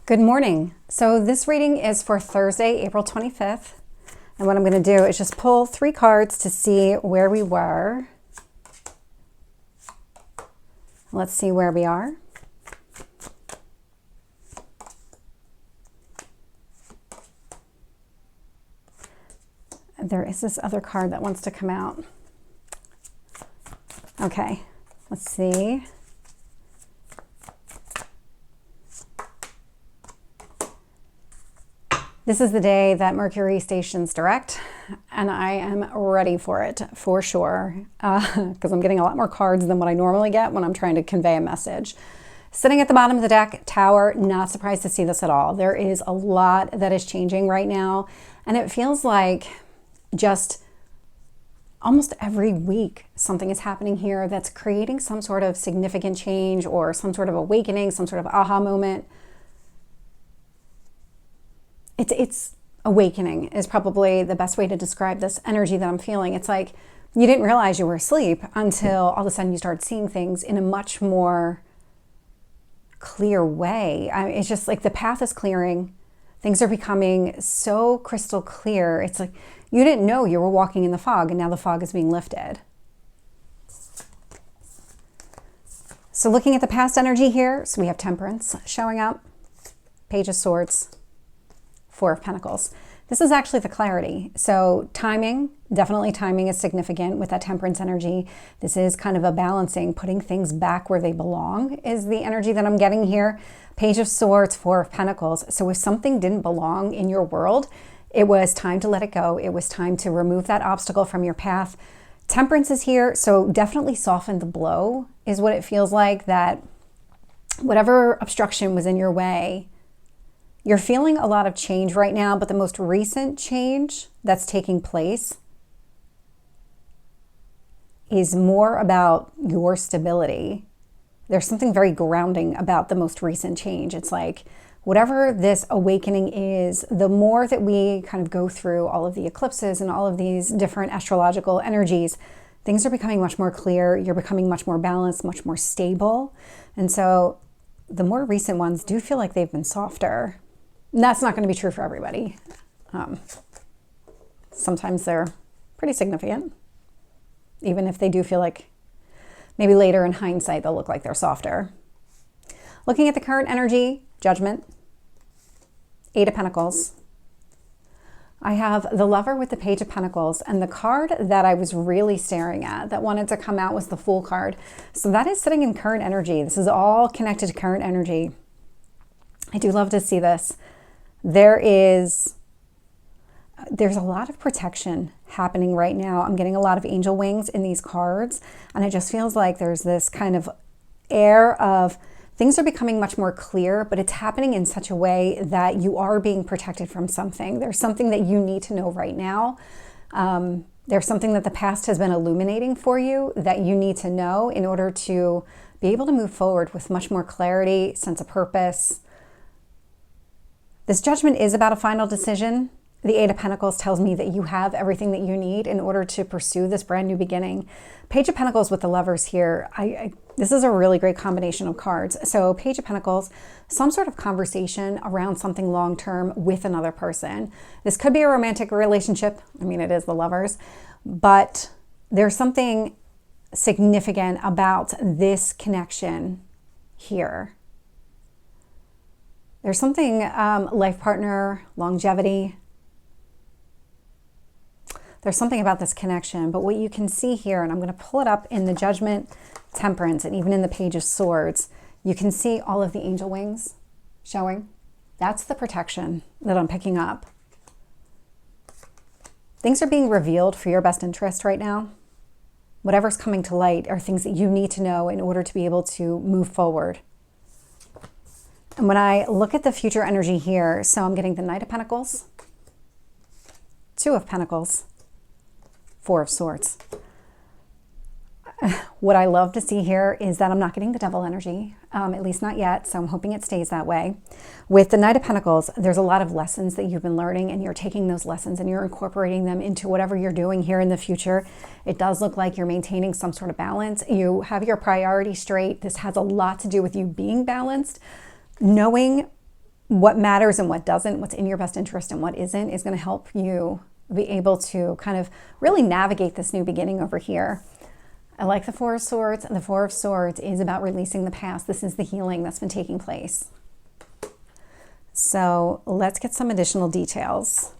Good morning. So this reading is for Thursday, April 25th. And what I'm going to do is just pull 3 cards to see where we were. Let's see where we are. There is this other card that wants to come out. Okay, let's see. This is the day that Mercury stations direct, and I am ready for it, for sure, because I'm getting a lot more cards than what I normally get when I'm trying to convey a message. Sitting at the bottom of the deck, Tower, not surprised to see this at all. There is a lot that is changing right now, and it feels like just almost every week something is happening here that's creating some sort of significant change or some sort of awakening, some sort of aha moment. It's awakening is probably the best way to describe this energy that I'm feeling. It's like you didn't realize you were asleep until all of a sudden you start seeing things in a much more clear way. It's just like the path is clearing. Things are becoming so crystal clear. It's like you didn't know you were walking in the fog, and now the fog is being lifted. So looking at the past energy here, so we have Temperance showing up, Page of Swords, 4 of Pentacles. This is actually the clarity. So timing, definitely timing is significant with that Temperance energy. This is kind of a balancing, putting things back where they belong is the energy that I'm getting here. Page of Swords, 4 of Pentacles. So if something didn't belong in your world, it was time to let it go. It was time to remove that obstacle from your path. Temperance is here, so definitely soften the blow is what it feels like, that whatever obstruction was in your way, you're feeling a lot of change right now, but the most recent change that's taking place is more about your stability. There's something very grounding about the most recent change. It's like whatever this awakening is, the more that we kind of go through all of the eclipses and all of these different astrological energies, things are becoming much more clear. You're becoming much more balanced, much more stable. And so the more recent ones do feel like they've been softer. And that's not going to be true for everybody. Sometimes they're pretty significant, even if they do feel like maybe later in hindsight they'll look like they're softer. Looking at the current energy, Judgment, 8 of Pentacles. I have the Lover with the Page of Pentacles, and the card that I was really staring at that wanted to come out was the Fool card. So that is sitting in current energy. This is all connected to current energy. I do love to see this. There's a lot of protection happening right now. I'm getting a lot of angel wings in these cards, and it just feels like there's this kind of air of things are becoming much more clear, but it's happening in such a way that you are being protected from something. There's something that you need to know right now. There's something that the past has been illuminating for you that you need to know in order to be able to move forward with much more clarity, sense of purpose. This Judgment is about a final decision. The 8 of Pentacles tells me that you have everything that you need in order to pursue this brand new beginning. Page of Pentacles with the Lovers here. This is a really great combination of cards. So Page of Pentacles, some sort of conversation around something long-term with another person. This could be a romantic relationship. I mean, it is the Lovers, but there's something significant about this connection here. There's something, life partner, longevity. There's something about this connection, but what you can see here, and I'm going to pull it up in the Judgment, Temperance, and even in the Page of Swords, you can see all of the angel wings showing. That's the protection that I'm picking up. Things are being revealed for your best interest right now. Whatever's coming to light are things that you need to know in order to be able to move forward. And when I look at the future energy here, so I'm getting the Knight of Pentacles, 2 of Pentacles, 4 of Swords. What I love to see here is that I'm not getting the Devil energy, at least not yet, so I'm hoping it stays that way. With the Knight of Pentacles, there's a lot of lessons that you've been learning, and you're taking those lessons and you're incorporating them into whatever you're doing here in the future. It does look like you're maintaining some sort of balance. You have your priorities straight. This has a lot to do with you being balanced, knowing what matters and what doesn't, what's in your best interest and what isn't, is going to help you be able to kind of really navigate this new beginning over here. I like the Four of Swords, and the Four of Swords is about releasing the past. This is the healing that's been taking place. So let's get some additional details.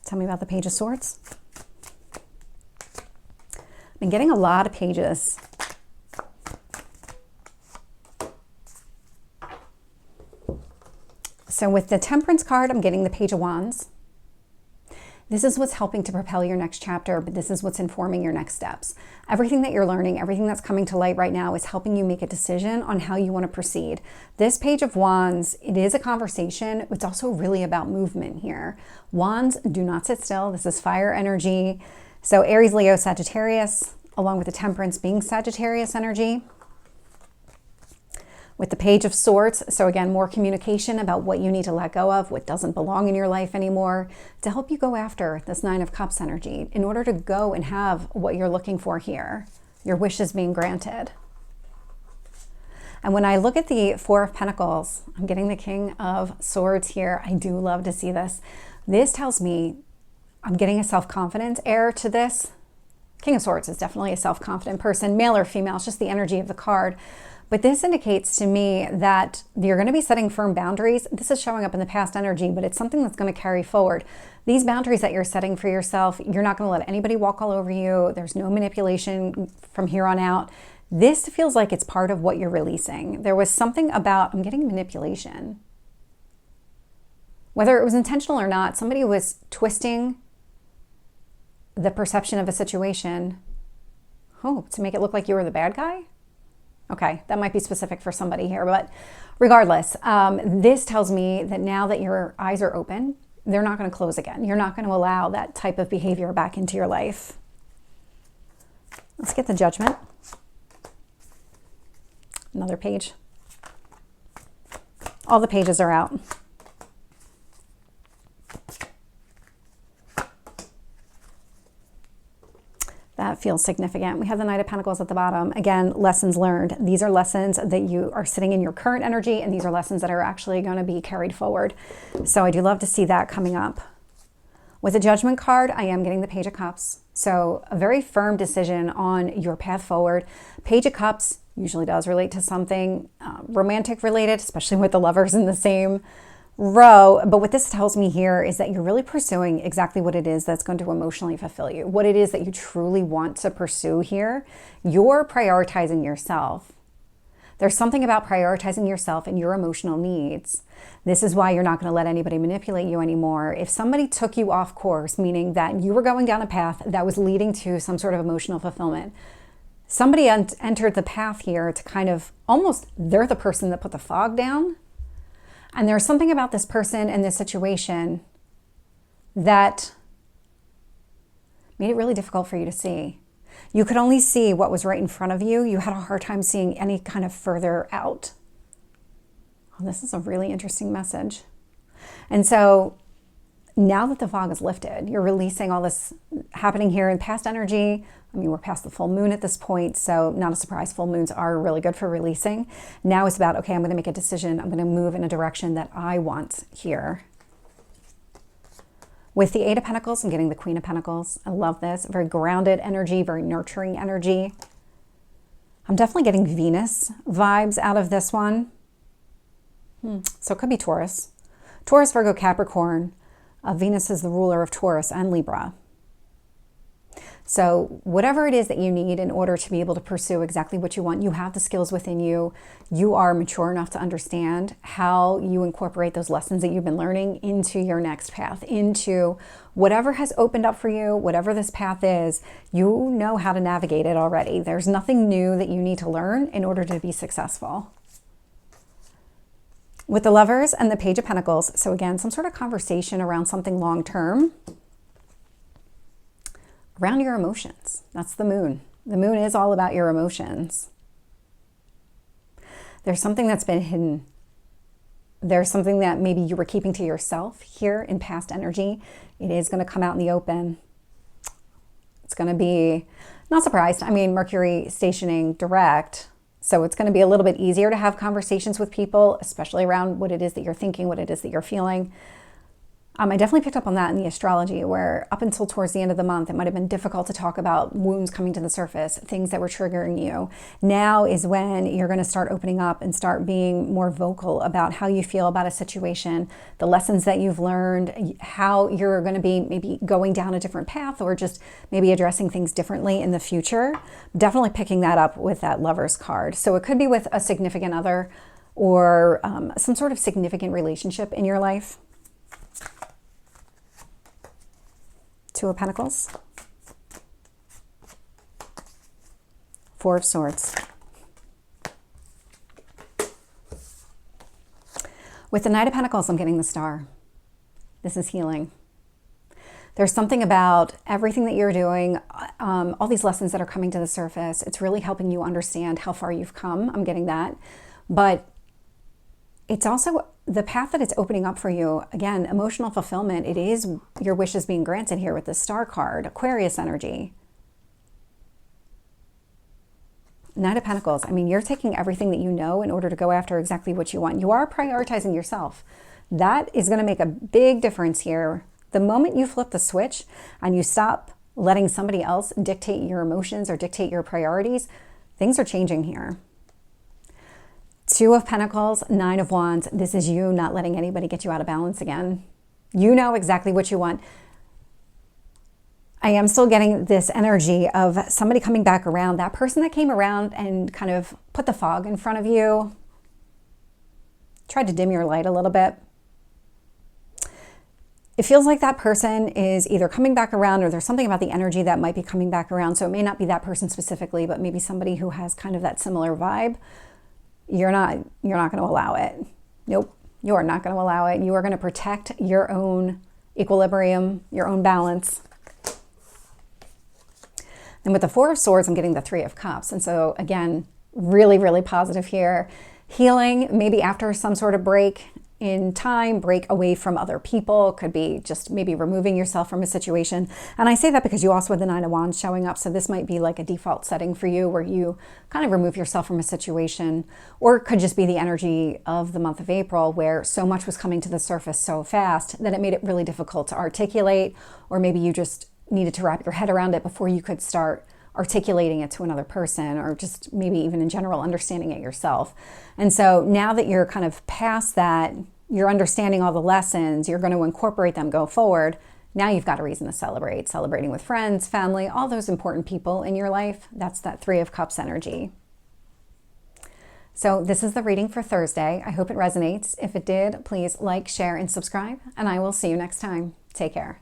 Tell me about the Page of Swords. I've been getting a lot of pages. So with the Temperance card, I'm getting the Page of Wands. This is what's helping to propel your next chapter, but this is what's informing your next steps. Everything that you're learning, everything that's coming to light right now is helping you make a decision on how you want to proceed. This Page of Wands, it is a conversation. It's also really about movement here. Wands do not sit still. This is fire energy. So Aries, Leo, Sagittarius, along with the Temperance being Sagittarius energy. With the Page of Swords, so again, more communication about what you need to let go of, what doesn't belong in your life anymore, to help you go after this Nine of Cups energy in order to go and have what you're looking for here. Your wish is being granted. And when I look at the Four of Pentacles, I'm getting the King of Swords here. I do love to see this. This tells me I'm getting a self-confidence air to this. King of Swords is definitely a self-confident person, male or female. It's just the energy of the card. But this indicates to me that you're going to be setting firm boundaries. This is showing up in the past energy, but it's something that's going to carry forward. These boundaries that you're setting for yourself, you're not going to let anybody walk all over you. There's no manipulation from here on out. This feels like it's part of what you're releasing. There was something about, I'm getting manipulation. Whether it was intentional or not, somebody was twisting the perception of a situation, to make it look like you were the bad guy. Okay, that might be specific for somebody here, but regardless, this tells me that now that your eyes are open, they're not going to close again. You're not going to allow that type of behavior back into your life. Let's get the Judgment. Another page. All the pages are out. That feels significant. We have the Knight of Pentacles at the bottom. Again, lessons learned. These are lessons that you are sitting in your current energy, and these are lessons that are actually going to be carried forward. So I do love to see that coming up. With the Judgment card, I am getting the Page of Cups. So a very firm decision on your path forward. Page of Cups usually does relate to something romantic related, especially with the lovers in the same row. But what this tells me here is that you're really pursuing exactly what it is that's going to emotionally fulfill you, what it is that you truly want to pursue here. You're prioritizing yourself. There's something about prioritizing yourself and your emotional needs. This is why you're not going to let anybody manipulate you anymore. If somebody took you off course, meaning that you were going down a path that was leading to some sort of emotional fulfillment, somebody entered the path here to kind of almost, they're the person that put the fog down. And there's something about this person and this situation that made it really difficult for you to see. You could only see what was right in front of you. You had a hard time seeing any kind of further out. Oh, this is a really interesting message. And so now that the fog is lifted, you're releasing all this happening here in past energy. I mean, we're past the full moon at this point, so not a surprise. Full moons are really good for releasing. Now it's about, okay, I'm going to make a decision. I'm going to move in a direction that I want here. With the Eight of Pentacles, I'm getting the Queen of Pentacles. I love this. Very grounded energy, very nurturing energy. I'm definitely getting Venus vibes out of this one. So it could be Taurus. Taurus, Virgo, Capricorn. Venus is the ruler of Taurus and Libra. So whatever it is that you need in order to be able to pursue exactly what you want, you have the skills within you. You are mature enough to understand how you incorporate those lessons that you've been learning into your next path, into whatever has opened up for you, whatever this path is. You know how to navigate it already. There's nothing new that you need to learn in order to be successful. With the Lovers and the Page of Pentacles, so again, some sort of conversation around something long-term. Around your emotions. That's the moon. The moon is all about your emotions. There's something that's been hidden. There's something that maybe you were keeping to yourself here in past energy. It is going to come out in the open. It's going to be, not surprised. I mean, Mercury stationing direct So it's going to be a little bit easier to have conversations with people, especially around what it is that you're thinking, what it is that you're feeling. I definitely picked up on that in the astrology, where up until towards the end of the month, it might have been difficult to talk about wounds coming to the surface, things that were triggering you. Now is when you're going to start opening up and start being more vocal about how you feel about a situation, the lessons that you've learned, how you're going to be maybe going down a different path, or just maybe addressing things differently in the future. Definitely picking that up with that Lovers card. So it could be with a significant other or some sort of significant relationship in your life. Two of Pentacles, Four of Swords. With the Knight of Pentacles, I'm getting the Star. This is healing. There's something about everything that you're doing, all these lessons that are coming to the surface. It's really helping you understand how far you've come. I'm getting that. But it's also the path that it's opening up for you. Again, emotional fulfillment. It is your wishes being granted here with the Star card, Aquarius energy. Knight of Pentacles. I mean, you're taking everything that you know in order to go after exactly what you want. You are prioritizing yourself. That is going to make a big difference here. The moment you flip the switch and you stop letting somebody else dictate your emotions or dictate your priorities, things are changing here. Two of Pentacles, Nine of Wands. This is you not letting anybody get you out of balance again. You know exactly what you want. I am still getting this energy of somebody coming back around. That person that came around and kind of put the fog in front of you, tried to dim your light a little bit. It feels like that person is either coming back around, or there's something about the energy that might be coming back around. So it may not be that person specifically, but maybe somebody who has kind of that similar vibe. You're not going to allow it. Nope, you are not going to allow it. You are going to protect your own equilibrium, your own balance. And with the Four of Swords, I'm getting the Three of Cups. And so again, really, really positive here. Healing, maybe after some sort of break in time, break away from other people. Could be just maybe removing yourself from a situation. And I say that because you also have the Nine of Wands showing up. So this might be like a default setting for you where you kind of remove yourself from a situation. Or it could just be the energy of the month of April where so much was coming to the surface so fast that it made it really difficult to articulate. Or maybe you just needed to wrap your head around it before you could start articulating it to another person, or just maybe even in general understanding it yourself. And so now that you're kind of past that, you're understanding all the lessons, you're going to incorporate them, go forward. Now you've got a reason to celebrate, celebrating with friends, family, all those important people in your life. That's that Three of Cups energy. So this is the reading for Thursday. I hope it resonates. If it did, please like, share, and subscribe, and I will see you next time. Take care.